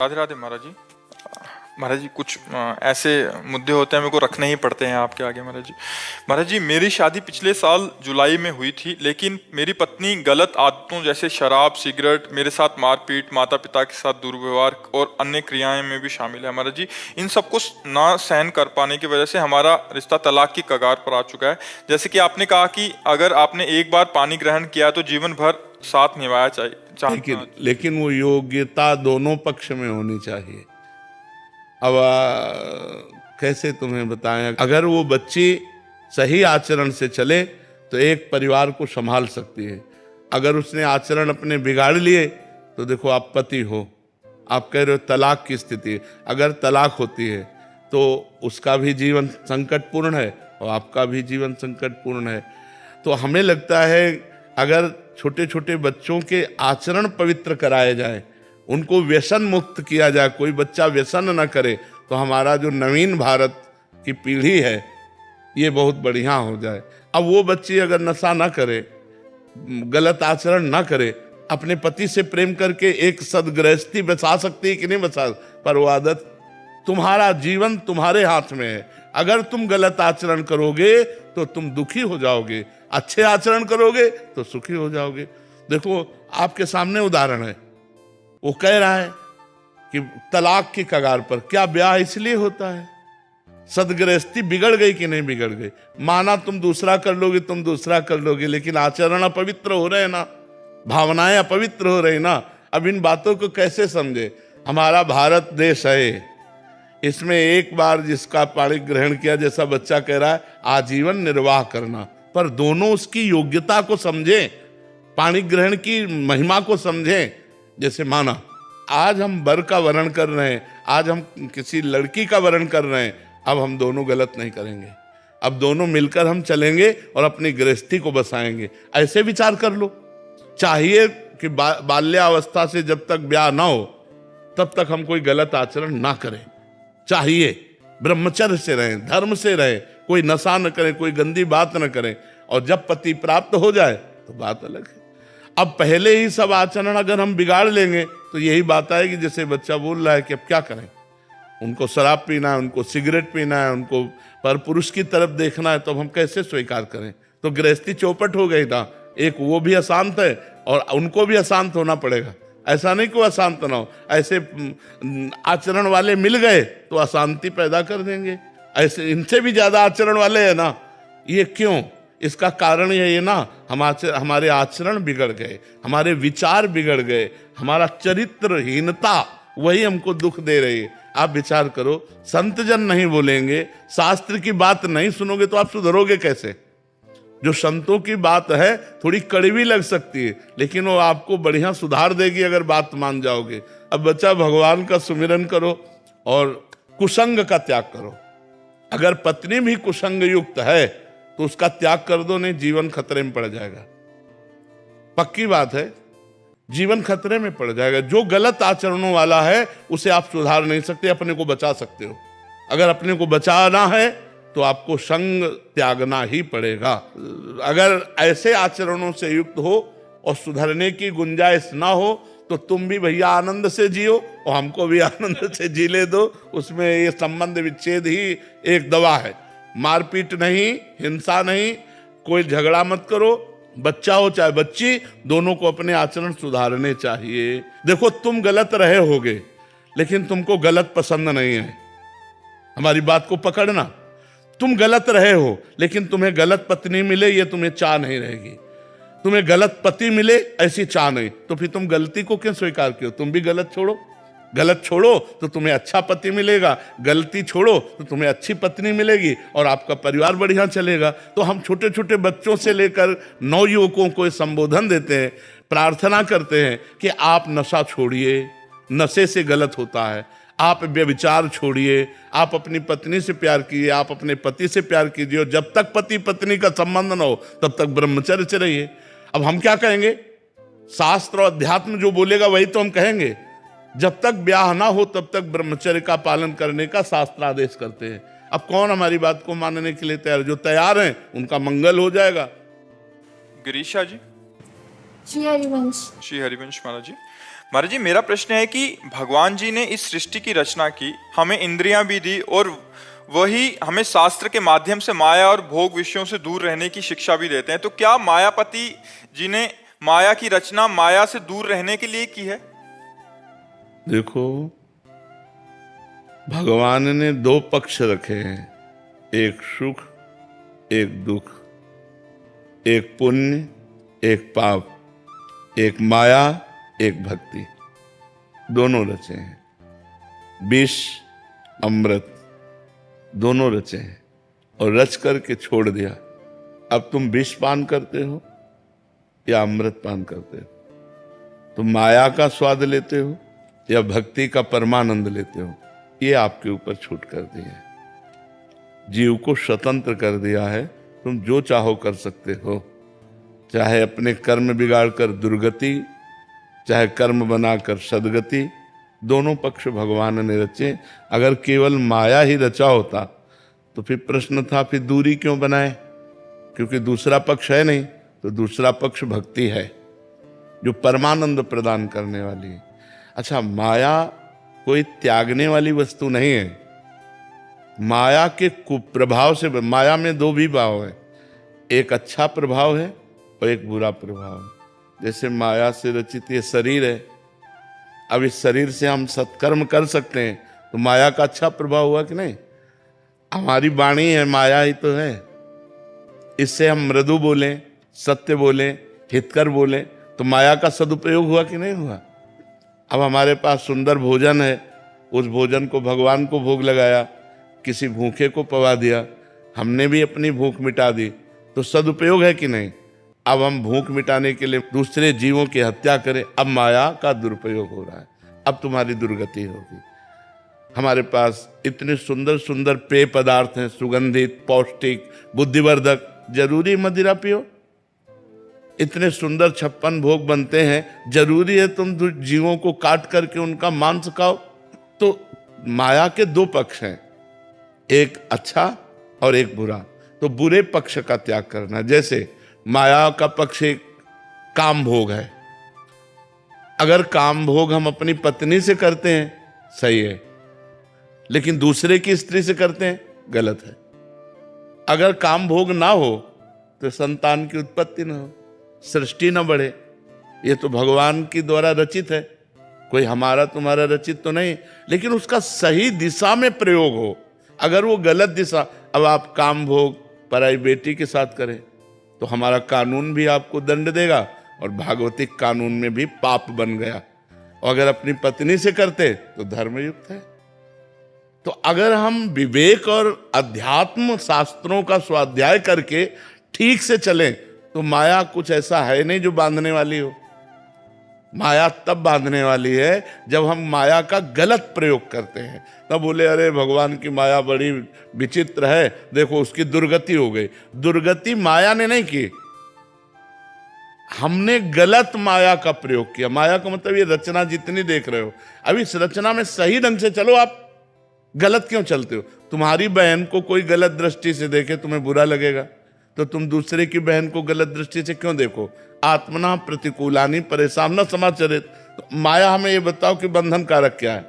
राधे राधे महाराज जी। महाराज जी कुछ ऐसे मुद्दे होते हैं मेरे को रखने ही पड़ते हैं आपके आगे महाराज जी। महाराज जी मेरी शादी पिछले साल जुलाई में हुई थी, लेकिन मेरी पत्नी गलत आदतों जैसे शराब, सिगरेट, मेरे साथ मारपीट, माता पिता के साथ दुर्व्यवहार और अन्य क्रियाएं में भी शामिल है महाराज जी। इन सबको ना सहन कर पाने की वजह से हमारा रिश्ता तलाक की कगार पर आ चुका है। जैसे कि आपने कहा कि अगर आपने एक बार पानी ग्रहण किया तो जीवन भर साथ निभाया लेकिन वो योग्यता दोनों पक्ष में होनी चाहिए। अब कैसे तुम्हें बताएं, अगर वो बच्ची सही आचरण से चले तो एक परिवार को संभाल सकती है। अगर उसने आचरण अपने बिगाड़ लिए तो देखो, आप पति हो, आप कह रहे हो तलाक की स्थिति, अगर तलाक होती है तो उसका भी जीवन संकटपूर्ण है और आपका भी जीवन संकटपूर्ण है। तो हमें लगता है अगर छोटे छोटे बच्चों के आचरण पवित्र कराए जाए, उनको व्यसन मुक्त किया जाए, कोई बच्चा व्यसन न करे, तो हमारा जो नवीन भारत की पीढ़ी है ये बहुत बढ़िया हो जाए। अब वो बच्ची अगर नशा ना करे, गलत आचरण ना करे, अपने पति से प्रेम करके एक सदगृहस्थी बचा सकती है कि नहीं बचा, पर वो आदत, तुम्हारा जीवन तुम्हारे हाथ में है। अगर तुम गलत आचरण करोगे तो तुम दुखी हो जाओगे, अच्छे आचरण करोगे तो सुखी हो जाओगे। देखो आपके सामने उदाहरण है, वो कह रहा है कि तलाक की कगार पर। क्या ब्याह इसलिए होता है? सदगृहस्थी बिगड़ गई कि नहीं बिगड़ गई? माना तुम दूसरा कर लोगे, तुम दूसरा कर लोगे, लेकिन आचरण अपवित्र हो रहे ना, भावनाएं अपवित्र हो रही ना। अब इन बातों को कैसे समझे? हमारा भारत देश है, इसमें एक बार जिसका पाणी ग्रहण किया, जैसा बच्चा कह रहा है, आजीवन निर्वाह करना, पर दोनों उसकी योग्यता को समझें, पाणी ग्रहण की महिमा को समझें। जैसे माना आज हम वर का वर्ण कर रहे हैं, आज हम किसी लड़की का वर्ण कर रहे हैं, अब हम दोनों गलत नहीं करेंगे, अब दोनों मिलकर हम चलेंगे और अपनी गृहस्थी को बसाएंगे। ऐसे विचार कर लो। चाहिए कि बाल्यावस्था से जब तक ब्याह ना हो तब तक हम कोई गलत आचरण ना करें। चाहिए ब्रह्मचर्य से रहें, धर्म से रहें, कोई नशा न करें, कोई गंदी बात न करें, और जब पति प्राप्त हो जाए तो बात अलग है। अब पहले ही सब आचरण अगर हम बिगाड़ लेंगे तो यही बात आएगी जैसे बच्चा बोल रहा है कि अब क्या करें, उनको शराब पीना है, उनको सिगरेट पीना है, उनको पर पुरुष की तरफ देखना है, तो हम कैसे स्वीकार करें? तो गृहस्थी चौपट हो गई ना। एक वो भी अशांत है और उनको भी अशांत होना पड़ेगा। ऐसा नहीं कि अशांत ना हो, ऐसे आचरण वाले मिल गए तो अशांति पैदा कर देंगे। ऐसे इनसे भी ज्यादा आचरण वाले है ना। ये क्यों? इसका कारण ये ना, हमारे आचरण बिगड़ गए, हमारे विचार बिगड़ गए, हमारा चरित्रहीनता वही हमको दुख दे रही है। आप विचार करो, संत जन नहीं बोलेंगे, शास्त्र की बात नहीं सुनोगे तो आप सुधरोगे कैसे? जो संतों की बात है थोड़ी कड़वी लग सकती है, लेकिन वो आपको बढ़िया सुधार देगी अगर बात मान जाओगे। अब बच्चा, भगवान का सुमिरन करो और कुसंग का त्याग करो। अगर पत्नी भी कुसंग युक्त है तो उसका त्याग कर दो, नहीं जीवन खतरे में पड़ जाएगा। पक्की बात है, जीवन खतरे में पड़ जाएगा। जो गलत आचरणों वाला है उसे आप सुधार नहीं सकते, अपने को बचा सकते हो। अगर अपने को बचाना है तो आपको संग त्यागना ही पड़ेगा। अगर ऐसे आचरणों से युक्त हो और सुधरने की गुंजाइश ना हो तो तुम भी भैया आनंद से जियो और हमको भी आनंद से जी ले दो। उसमें ये संबंध विच्छेद ही एक दवा है। मारपीट नहीं, हिंसा नहीं, कोई झगड़ा मत करो। बच्चा हो चाहे बच्ची, दोनों को अपने आचरण सुधारने चाहिए। देखो, तुम गलत रहे होगे लेकिन तुमको गलत पसंद नहीं है। हमारी बात को पकड़ना। तुम गलत रहे हो लेकिन तुम्हें गलत पत्नी मिले ये तुम्हें चाह नहीं रहेगी, तुम्हें गलत पति मिले ऐसी चाह नहीं, तो फिर तुम गलती को क्यों स्वीकार किया? तुम भी गलत छोड़ो। गलत छोड़ो तो तुम्हें अच्छा पति मिलेगा, गलती छोड़ो तो तुम्हें अच्छी पत्नी मिलेगी और आपका परिवार बढ़िया चलेगा। तो हम छोटे छोटे बच्चों से लेकर नवयुवकों को संबोधन देते हैं, प्रार्थना करते हैं कि आप नशा छोड़िए, नशे से गलत होता है। आप व्यभिचार छोड़िए, आप अपनी पत्नी से प्यार कीजिए, आप अपने पति से प्यार कीजिए, और जब तक पति पत्नी का संबंध न हो तब तक ब्रह्मचर्य से रहिए। अब हम क्या कहेंगे? शास्त्र और अध्यात्म जो बोलेगा वही तो हम कहेंगे। जब तक ब्याह ना हो तब तक ब्रह्मचर्य का पालन करने का शास्त्र आदेश करते हैं। अब कौन हमारी बात को मानने के लिए तैयार? जो तैयार हैं उनका मंगल हो जाएगा। गिरीशा जी। श्री हरिवंश। श्री हरिवंश महाराज जी। महाराज जी मेरा प्रश्न है कि भगवान जी ने इस सृष्टि की रचना की, हमें इंद्रियां भी दी और वही हमें शास्त्र के माध्यम से माया और भोग विषयों से दूर रहने की शिक्षा भी देते हैं। तो क्या मायापति जी ने माया की रचना माया से दूर रहने के लिए की है? देखो, भगवान ने दो पक्ष रखे हैं, एक सुख एक दुख, एक पुण्य एक पाप, एक माया एक भक्ति, दोनों रचे हैं। विष अमृत दोनों रचे हैं और रच करके छोड़ दिया। अब तुम विष पान करते हो या अमृत पान करते हो? तुम माया का स्वाद लेते हो या भक्ति का परमानंद लेते हो? ये आपके ऊपर छूट कर दी है, जीव को स्वतंत्र कर दिया है। तुम जो चाहो कर सकते हो, चाहे अपने कर्म बिगाड़कर दुर्गति, चाहे कर्म बनाकर सदगति, दोनों पक्ष भगवान ने रचे। अगर केवल माया ही रचा होता तो फिर प्रश्न था फिर दूरी क्यों बनाए, क्योंकि दूसरा पक्ष है नहीं। तो दूसरा पक्ष भक्ति है जो परमानंद प्रदान करने वाली है। अच्छा, माया कोई त्यागने वाली वस्तु नहीं है। माया के कुप्रभाव से, माया में दो भी भाव है, एक अच्छा प्रभाव है और एक बुरा प्रभाव है। जैसे माया से रचित ये शरीर है, अब इस शरीर से हम सत्कर्म कर सकते हैं तो माया का अच्छा प्रभाव हुआ कि नहीं? हमारी वाणी है, माया ही तो है। इससे हम मृदु बोलें, सत्य बोलें, हितकर बोलें तो माया का सदुपयोग हुआ कि नहीं हुआ? अब हमारे पास सुंदर भोजन है, उस भोजन को भगवान को भोग लगाया, किसी भूखे को पवा दिया, हमने भी अपनी भूख मिटा दी, तो सदुपयोग है कि नहीं? अब हम भूख मिटाने के लिए दूसरे जीवों की हत्या करें, अब माया का दुरुपयोग हो रहा है, अब तुम्हारी दुर्गति होगी। हमारे पास इतने सुंदर सुंदर पेय पदार्थ हैं, सुगंधित, पौष्टिक, बुद्धिवर्धक, जरूरी मदिरा पियो? इतने सुंदर 56 भोग बनते हैं, जरूरी है तुम जीवों को काट करके उनका मांस खाओ? तो माया के दो पक्ष हैं, एक अच्छा और एक बुरा। तो बुरे पक्ष का त्याग करना। जैसे माया का पक्ष एक काम भोग है, अगर काम भोग हम अपनी पत्नी से करते हैं सही है, लेकिन दूसरे की स्त्री से करते हैं गलत है। अगर काम भोग ना हो तो संतान की उत्पत्ति ना हो, सृष्टि ना बढ़े। ये तो भगवान की द्वारा रचित है, कोई हमारा तुम्हारा रचित तो नहीं, लेकिन उसका सही दिशा में प्रयोग हो। अगर वो गलत दिशा, अब आप काम भोग पराई बेटी के साथ करें तो हमारा कानून भी आपको दंड देगा और भागवतिक कानून में भी पाप बन गया। और अगर अपनी पत्नी से करते तो धर्मयुक्त है। तो अगर हम विवेक और अध्यात्म शास्त्रों का स्वाध्याय करके ठीक से चलें तो माया कुछ ऐसा है नहीं जो बांधने वाली हो। माया तब बांधने वाली है जब हम माया का गलत प्रयोग करते हैं। तब बोले अरे भगवान की माया बड़ी विचित्र है, देखो उसकी दुर्गति हो गई। दुर्गति माया ने नहीं की, हमने गलत माया का प्रयोग किया। माया का मतलब ये रचना जितनी देख रहे हो, अब इस रचना में सही ढंग से चलो, आप गलत क्यों चलते हो? तुम्हारी बहन को कोई गलत दृष्टि से देखे तुम्हें बुरा लगेगा, तो तुम दूसरे की बहन को गलत दृष्टि से क्यों देखो? आत्मना प्रतिकूलानी परेशान न समाचरित। तो माया हमें ये बताओ कि बंधन कारक क्या है?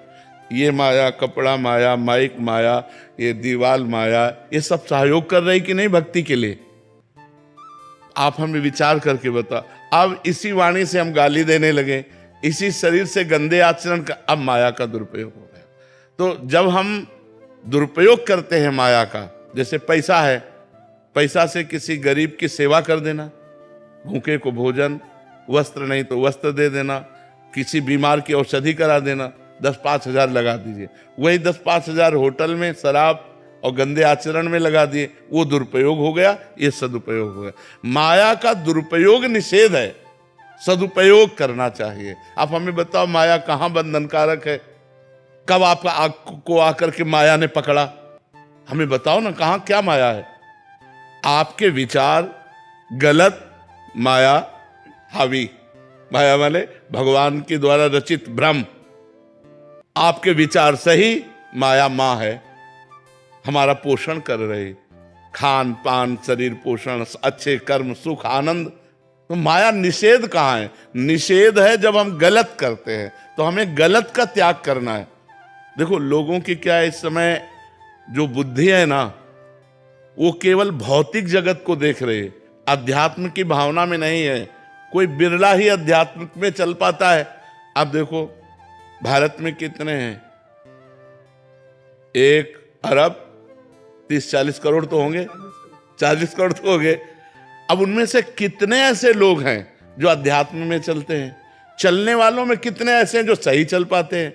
ये माया, कपड़ा माया, माइक माया, ये दीवाल माया, ये सब सहयोग कर रही कि नहीं भक्ति के लिए? आप हमें विचार करके बताओ। अब इसी वाणी से हम गाली देने लगे, इसी शरीर से गंदे आचरण का, अब माया का दुरुपयोग हो गया। तो जब हम दुरुपयोग करते हैं माया का, जैसे पैसा है, पैसा से किसी गरीब की सेवा कर देना, भूखे को भोजन, वस्त्र नहीं तो वस्त्र दे देना, किसी बीमार की औषधि करा देना, 10-5 हजार लगा दीजिए। वही 10-5 हजार होटल में शराब और गंदे आचरण में लगा दिए, वो दुरुपयोग हो गया, ये सदुपयोग हो गया। माया का दुरुपयोग निषेध है, सदुपयोग करना चाहिए। आप हमें बताओ माया कहाँ बंधनकारक है? कब आपको आकर के माया ने पकड़ा? हमें बताओ ना, कहाँ क्या माया है? आपके विचार गलत, माया हावी। माया वाले भगवान के द्वारा रचित ब्रह्म, आपके विचार सही, माया माँ है, हमारा पोषण कर रहे, खान पान, शरीर पोषण, अच्छे कर्म, सुख, आनंद, तो माया निषेध कहाँ है? निषेध है जब हम गलत करते हैं, तो हमें गलत का त्याग करना है। देखो लोगों की क्या है, इस समय जो बुद्धि है ना, वो केवल भौतिक जगत को देख रहे हैं, अध्यात्म की भावना में नहीं है। कोई बिरला ही अध्यात्म में चल पाता है। आप देखो भारत में कितने हैं, 1 अरब 30-40 करोड़ तो होंगे, 40 करोड़ तो होंगे। अब उनमें से कितने ऐसे लोग हैं जो अध्यात्म में चलते हैं? चलने वालों में कितने ऐसे हैं जो सही चल पाते हैं?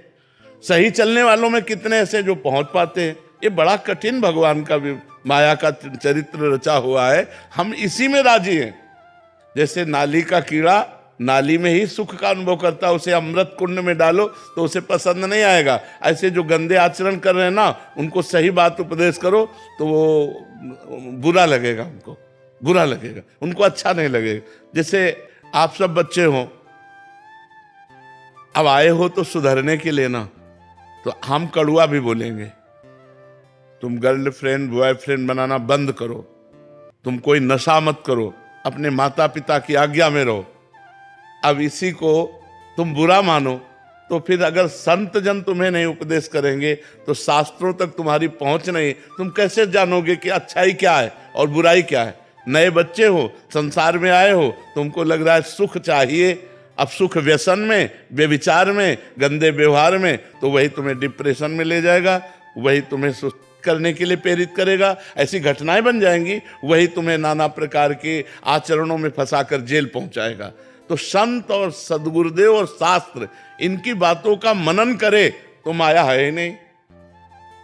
सही चलने वालों में कितने ऐसे जो पहुंच पाते हैं? ये बड़ा कठिन भगवान का भी माया का चरित्र रचा हुआ है। हम इसी में राजी हैं। जैसे नाली का कीड़ा नाली में ही सुख का अनुभव करता है, उसे अमृत कुंड में डालो तो उसे पसंद नहीं आएगा। ऐसे जो गंदे आचरण कर रहे हैं ना, उनको सही बात उपदेश करो तो वो बुरा लगेगा, उनको बुरा लगेगा, उनको अच्छा नहीं लगेगा। जैसे आप सब बच्चे हो, अब आए हो तो सुधरने के लिए ना, तो हम कड़ुआ भी बोलेंगे। तुम गर्लफ्रेंड बॉयफ्रेंड बनाना बंद करो, तुम कोई नशा मत करो, अपने माता पिता की आज्ञा में रहो। अब इसी को तुम बुरा मानो तो फिर अगर संत जन तुम्हें नहीं उपदेश करेंगे तो शास्त्रों तक तुम्हारी पहुंच नहीं, तुम कैसे जानोगे कि अच्छाई क्या है और बुराई क्या है? नए बच्चे हो, संसार में आए हो, तुमको लग रहा है सुख चाहिए। अब सुख व्यसन में, व्यभिचार में, गंदे व्यवहार में, तो वही तुम्हें डिप्रेशन में ले जाएगा, वही तुम्हें सुस्त करने के लिए प्रेरित करेगा। ऐसी घटनाएं बन जाएंगी, वही तुम्हें नाना प्रकार के आचरणों में फंसाकर जेल पहुंचाएगा। तो संत और सदगुरुदेव और शास्त्र इनकी बातों का मनन करे तो माया है ही नहीं।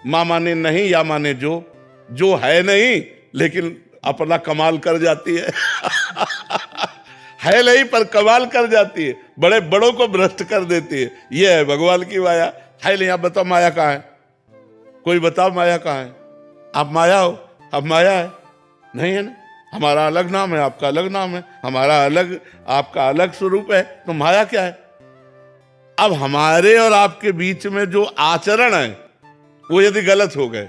मां माने नहीं या माने जो है नहीं, लेकिन अपना कमाल कर जाती है। है नहीं पर कमाल कर जाती है, बड़े बड़ों को भ्रष्ट कर देती है। ये है भगवान की माया। है नहीं? आप बताओ माया कहाँ है? कोई बताओ माया कहाँ है? आप माया हो, अब माया है नहीं है ना? हमारा अलग नाम है, आपका अलग नाम है, हमारा अलग आपका अलग स्वरूप है, तो माया क्या है? अब हमारे और आपके बीच में जो आचरण है वो यदि गलत हो गए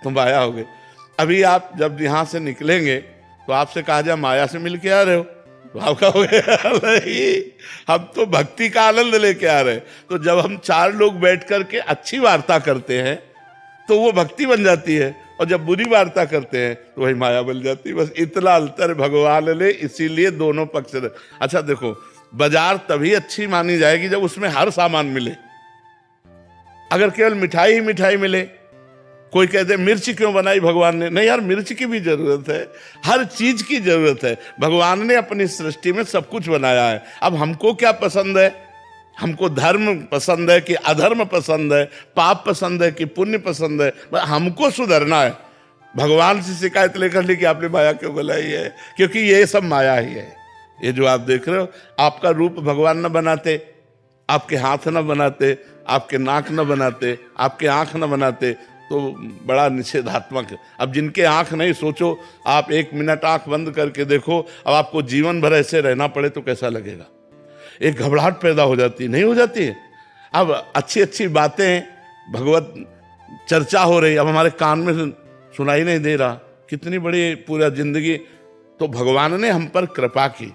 तो माया हो गए। अभी आप जब यहां से निकलेंगे तो आपसे कहा जाए माया से मिल के आ रहे हो, तो आप कहोगे नहीं, हम तो भक्ति का आनंद लेके आ रहे हैं। तो जब हम 4 लोग बैठ करके अच्छी वार्ता करते हैं तो वो भक्ति बन जाती है, और जब बुरी वार्ता करते हैं तो वही माया बन जाती है। बस इतना अंतर भगवान ने इसीलिए दोनों पक्ष। अच्छा देखो, बाजार तभी अच्छी मानी जाएगी जब उसमें हर सामान मिले। अगर केवल मिठाई ही मिठाई मिले, कोई कहते मिर्च क्यों बनाई भगवान ने? नहीं यार, मिर्च की भी जरूरत है, हर चीज की जरूरत है। भगवान ने अपनी सृष्टि में सब कुछ बनाया है। अब हमको क्या पसंद है? हमको धर्म पसंद है कि अधर्म पसंद है, पाप पसंद है कि पुण्य पसंद है? हमको सुधरना है। भगवान से शिकायत लेकर ली कि आपने माया क्यों बनाई है, क्योंकि ये सब माया ही है। ये जो आप देख रहे हो, आपका रूप भगवान न बनाते, आपके हाथ न बनाते, आपके नाक न बनाते, आपके आंख न बनाते, तो बड़ा निषेधात्मक है। अब जिनके आंख नहीं, सोचो आप 1 मिनट आंख बंद करके देखो, अब आपको जीवन भर ऐसे रहना पड़े तो कैसा लगेगा? एक घबराहट पैदा हो जाती है, नहीं हो जाती है? अब अच्छी अच्छी बातें, भगवत चर्चा हो रही, अब हमारे कान में सुनाई नहीं दे रहा। कितनी बड़ी पूरा जिंदगी, तो भगवान ने हम पर कृपा की,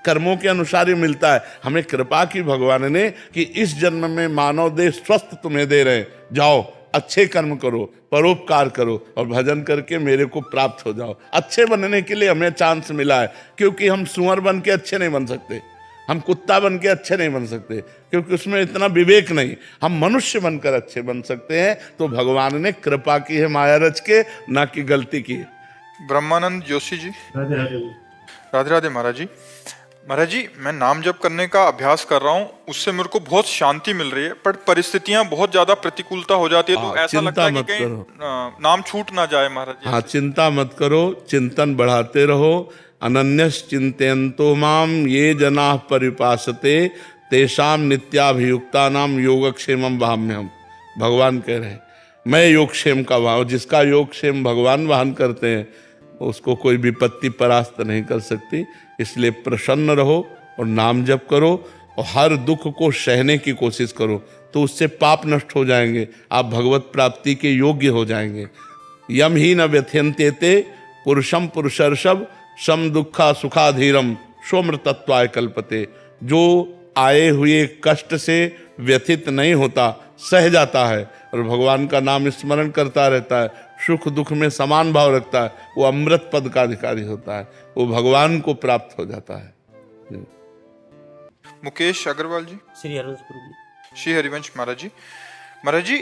कर्मों के अनुसार ही मिलता है। हमें कृपा की भगवान ने कि इस जन्म में मानव देह स्वस्थ तुम्हें दे रहे, जाओ अच्छे कर्म करो, परोपकार करो और भजन करके मेरे को प्राप्त हो जाओ। अच्छे बनने के लिए हमें चांस मिला है, क्योंकि हम सुअर बन के अच्छे नहीं बन सकते, हम कुत्ता बन के अच्छे नहीं बन सकते, क्योंकि उसमें इतना विवेक नहीं। हम मनुष्य बनकर अच्छे बन सकते हैं। तो भगवान ने कृपा की है माया रच के, ना कि गलती की है। ब्रह्मानंद जोशी जी, राधे राधे। राधे राधे महाराज जी। महाराज जी, मैं नाम जप करने का अभ्यास कर रहा हूँ, उससे मेरे को बहुत शांति मिल रही है, पर परिस्थितियां बहुत ज्यादा प्रतिकूलता हो जाती है, तो ऐसा लगता है कि कहीं नाम छूट ना जाए महाराज जी। हाँ, चिंता मत करो, चिंतन बढ़ाते रहो। अनन्यस चिंतयन्तो माम ये जनाः परिपासते तेषाम नित्याभियुक्तानाम योगक्षेमम वहाम्यहम्। भगवान कह रहे हैं मैं योगक्षेम का वाहन, जिसका योगक्षेम भगवान वाहन करते हैं उसको कोई विपत्ति परास्त नहीं कर सकती। इसलिए प्रसन्न रहो और नाम जप करो और हर दुख को सहने की कोशिश करो, तो उससे पाप नष्ट हो जाएंगे, आप भगवत प्राप्ति के योग्य हो जाएंगे। यम ही न व्यथयन्ते ते पुरुषम पुरुषर्षभ सम दुखा सुखाधीरम सोमृतत्वाय कल्पते, जो आए हुए कष्ट से व्यथित नहीं होता, सह जाता है और भगवान का नाम स्मरण करता रहता है, सुख दुख में समान भाव रखता है, वो अमृत पद का अधिकारी होता है, वो भगवान को प्राप्त हो जाता है। मुकेश अग्रवाल जी। श्री हरिवंश गुरु जी। श्री हरिवंश महाराज जी। महाराज जी,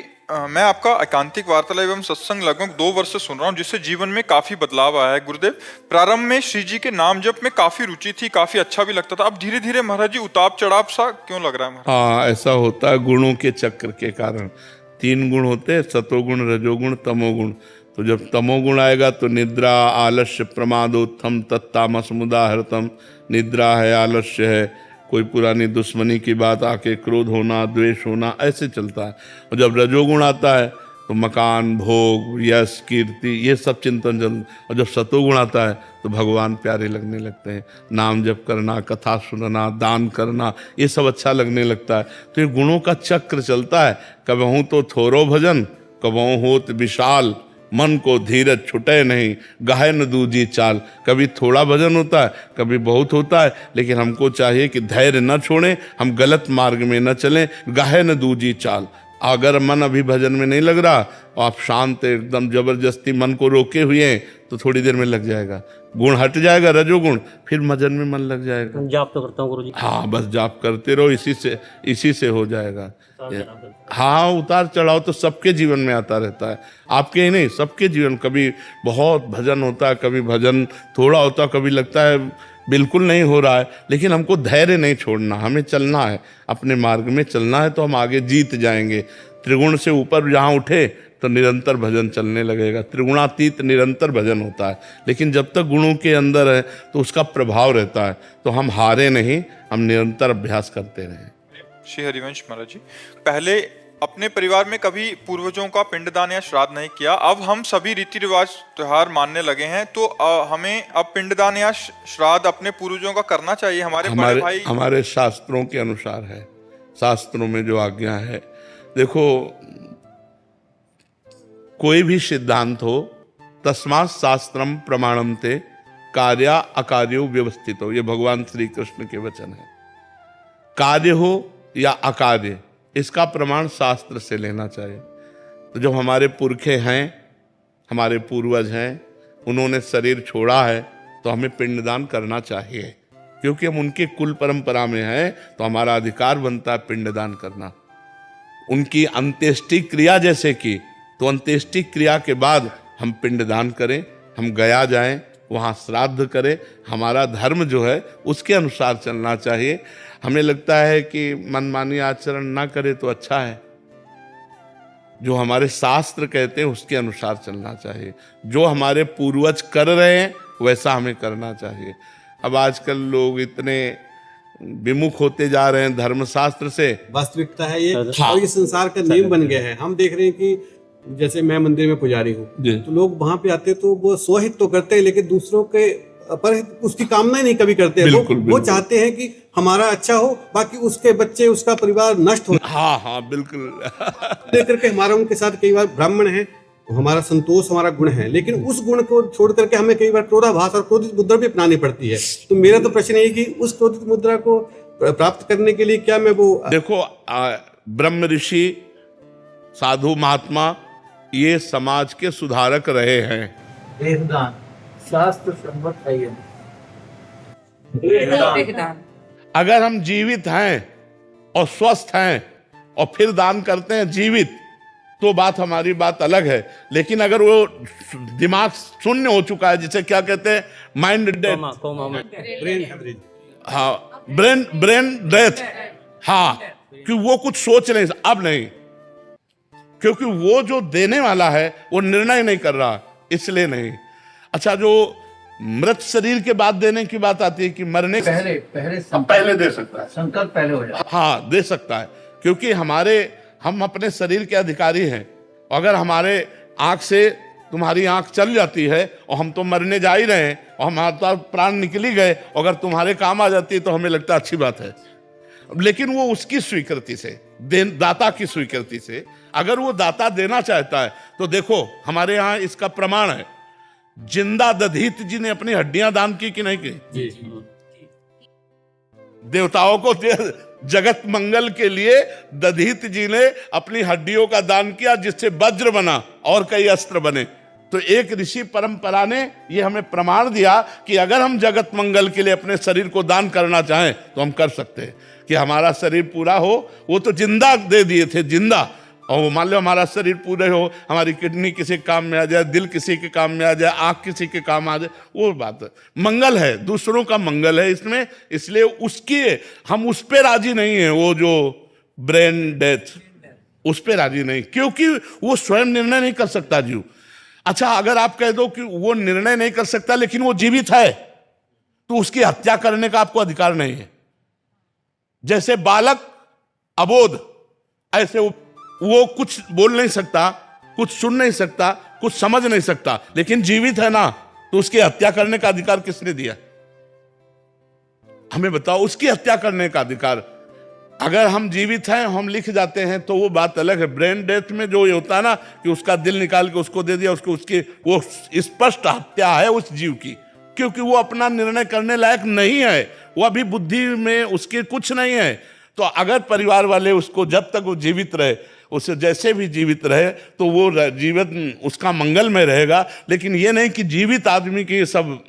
मैं आपका एकांतिक वार्तालाप एवं सत्संग लगभग 2 वर्ष से सुन रहा हूँ, जिससे जीवन में काफी बदलाव आया है। गुरुदेव, प्रारंभ में श्री जी के नाम जप में काफी रुचि थी, काफी अच्छा भी लगता था। अब धीरे धीरे महाराज जी उतार चढ़ाव सा क्यों लग रहा है महाराज? हाँ, ऐसा होता है गुणों के चक्र के कारण। 3 गुण होते हैं, सतोगुण, रजोगुण, तमोगुण। तो जब तमोगुण आएगा तो निद्रा, आलस्य, प्रमादोत्थम, तत्तामस मुदाहृतम। निद्रा है, आलस्य है, कोई पुरानी दुश्मनी की बात आके क्रोध होना, द्वेष होना, ऐसे चलता है। और जब रजोगुण आता है तो मकान, भोग, यश, कीर्ति, ये सब चिंतन चलता। और जब सतोगुण आता है तो भगवान प्यारे लगने लगते हैं, नाम जप करना, कथा सुनना, दान करना, ये सब अच्छा लगने लगता है। तो ये गुणों का चक्र चलता है। कबहूँ तो थोरो भजन, कबहूँ होत विशाल, मन को धीरज छुटे नहीं, गाहे न दूजी चाल। कभी थोड़ा भजन होता है, कभी बहुत होता है, लेकिन हमको चाहिए कि धैर्य न छोड़ें, हम गलत मार्ग में न चलें, गाहे न दूजी चाल। अगर मन अभी भजन में नहीं लग रहा, आप शांत एकदम जबरदस्ती मन को रोके हुए हैं, तो थोड़ी देर में लग जाएगा, गुण हट जाएगा, रजोगुण, फिर भजन में मन लग जाएगा। जाप तो करता हूँ गुरु जी। हाँ, बस जाप करते रहो, इसी से हो जाएगा। हाँ, उतार चढ़ाव तो सबके जीवन में आता रहता है, आपके ही नहीं, सबके जीवन। कभी बहुत भजन होता है, कभी भजन थोड़ा होता है, कभी लगता है बिल्कुल नहीं हो रहा है, लेकिन हमको धैर्य नहीं छोड़ना, हमें चलना है, अपने मार्ग में चलना है, तो हम आगे जीत जाएंगे। त्रिगुण से ऊपर जहाँ उठे तो निरंतर भजन चलने लगेगा। त्रिगुणातीत निरंतर भजन होता है, लेकिन जब तक गुणों के अंदर है तो उसका प्रभाव रहता है, तो हम हारे नहीं, हम निरंतर अभ्यास करते रहें। श्री हरिवंश महाराज जी, पहले अपने परिवार में कभी पूर्वजों का पिंडदान या श्राद्ध नहीं किया, अब हम सभी रीति रिवाज त्योहार मानने लगे हैं, तो हमें अब पिंडदान या श्राद्ध अपने पूर्वजों का करना चाहिए? हमारे शास्त्रों के अनुसार है, शास्त्रों में जो आज्ञा है। देखो, कोई भी सिद्धांत हो, तस्मात् शास्त्रम प्रमाणम ते कार्या अकार्यो व्यवस्थित हो, ये भगवान श्री कृष्ण के वचन है। कार्य हो या अकार्य, इसका प्रमाण शास्त्र से लेना चाहिए। तो जब हमारे पुरखे हैं, हमारे पूर्वज हैं, उन्होंने शरीर छोड़ा है, तो हमें पिंडदान करना चाहिए, क्योंकि हम उनके कुल परंपरा में हैं, तो हमारा अधिकार बनता है पिंडदान करना। उनकी अंत्येष्टि क्रिया जैसे की, तो अंत्येष्टि क्रिया के बाद हम पिंडदान करें, हम गया जाएं, वहाँ श्राद्ध करें। हमारा धर्म जो है उसके अनुसार चलना चाहिए। हमें लगता है कि मनमानी आचरण ना करे तो अच्छा है, जो हमारे शास्त्र कहते हैं उसके अनुसार चलना चाहिए। जो हमारे पूर्वज कर रहे हैं वैसा हमें करना चाहिए। अब आजकल लोग इतने विमुख होते जा रहे हैं धर्मशास्त्र से। वास्तविकता है ये, और ये संसार का नियम बन गया है। हम देख रहे हैं कि जैसे मैं मंदिर में पुजारी हूँ, तो लोग वहां पे आते तो वो स्वहित तो करते हैं, लेकिन दूसरों के पर उसकी कामना ही नहीं कभी करते हैं। वो चाहते हैं कि हमारा अच्छा हो, बाकी उसके बच्चे, उसका परिवार नष्ट हो। हाँ, बिल्कुल। लेकर के हमारा उनके साथ कई बार ब्राह्मण है, हमारा संतोष हमारा गुण है, लेकिन उस गुण को छोड़ करके हमें कई बार क्रोधाभास और क्रोधित मुद्रा भी अपनानी पड़ती है। तो मेरा तो प्रश्न है कि उस क्रोधित मुद्रा को प्राप्त करने के लिए क्या मैं वो देखो, ब्रह्म ऋषि, साधु, महात्मा, ये समाज के सुधारक रहे हैं। देहदान शास्त्र सम्मत है ये। अगर हम जीवित हैं और स्वस्थ हैं और फिर दान करते हैं जीवित, तो बात हमारी बात अलग है। लेकिन अगर वो दिमाग शून्य हो चुका है, जिसे क्या कहते हैं, माइंड डेथ, हाँ, ब्रेन डेथ, हाँ, कि वो कुछ सोच नहीं, अब नहीं, क्योंकि वो जो देने वाला है वो निर्णय नहीं कर रहा, इसलिए नहीं। अच्छा, जो मृत शरीर के बाद देने की बात आती है कि मरने पहले दे सकता है, संकल्प पहले हो जाए, हाँ, दे सकता है, क्योंकि हम अपने शरीर के अधिकारी हैं। अगर हमारे आंख से तुम्हारी आंख चल जाती है और हम तो मरने जा ही रहे हैं और हमारा प्राण निकल ही गए, अगर तुम्हारे काम आ जाती है तो हमें लगता है अच्छी बात है। लेकिन वो उसकी स्वीकृति से, दाता की स्वीकृति से, अगर वो दाता देना चाहता है तो देखो, हमारे यहाँ इसका प्रमाण है, जिंदा दधीत जी ने अपनी हड्डियां दान की कि नहीं की? देवताओं को जगत मंगल के लिए दधीत जी ने अपनी हड्डियों का दान किया, जिससे वज्र बना और कई अस्त्र बने। तो एक ऋषि परंपरा ने ये हमें प्रमाण दिया कि अगर हम जगत मंगल के लिए अपने शरीर को दान करना चाहें तो हम कर सकते हैं। कि हमारा शरीर पूरा हो, वो तो जिंदा दे दिए थे, जिंदा। और मान लो हमारा शरीर पूरे हो, हमारी किडनी किसी के काम में आ जाए, दिल किसी के काम में आ जाए, आंख किसी के काम आ जाए, वो बात है। मंगल है, दूसरों का मंगल है इसमें, इसलिए उसकी हम उस पे राजी नहीं है। वो जो ब्रेन डेथ, उस पे राजी नहीं, क्योंकि वो स्वयं निर्णय नहीं कर सकता जीव। अच्छा, अगर आप कह दो कि वो निर्णय नहीं कर सकता लेकिन वो जीवित है, तो उसकी हत्या करने का आपको अधिकार नहीं है। जैसे बालक अबोध, ऐसे वो कुछ बोल नहीं सकता, कुछ सुन नहीं सकता, कुछ समझ नहीं सकता, लेकिन जीवित है ना, तो उसकी हत्या करने का अधिकार किसने दिया? हमें बताओ, उसकी हत्या करने का अधिकार। अगर हम जीवित हैं, हम लिख जाते हैं तो वो बात अलग है। ब्रेन डेथ में जो ये होता है ना कि उसका दिल निकाल के उसको दे दिया, उसको उसकी वो स्पष्ट हत्या है उस जीव की, क्योंकि वो अपना निर्णय करने लायक नहीं है, वो अभी बुद्धि में उसके कुछ नहीं है। तो अगर परिवार वाले उसको, जब तक वो जीवित रहे, उसे जैसे भी जीवित रहे, तो वो जीवित उसका मंगल में रहेगा। लेकिन ये नहीं कि जीवित आदमी की सब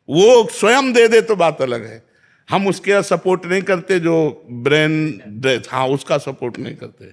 वो स्वयं दे दे, तो बात अलग है। हम उसके सपोर्ट नहीं करते, जो ब्रेन डेथ, हाँ, उसका सपोर्ट नहीं करते।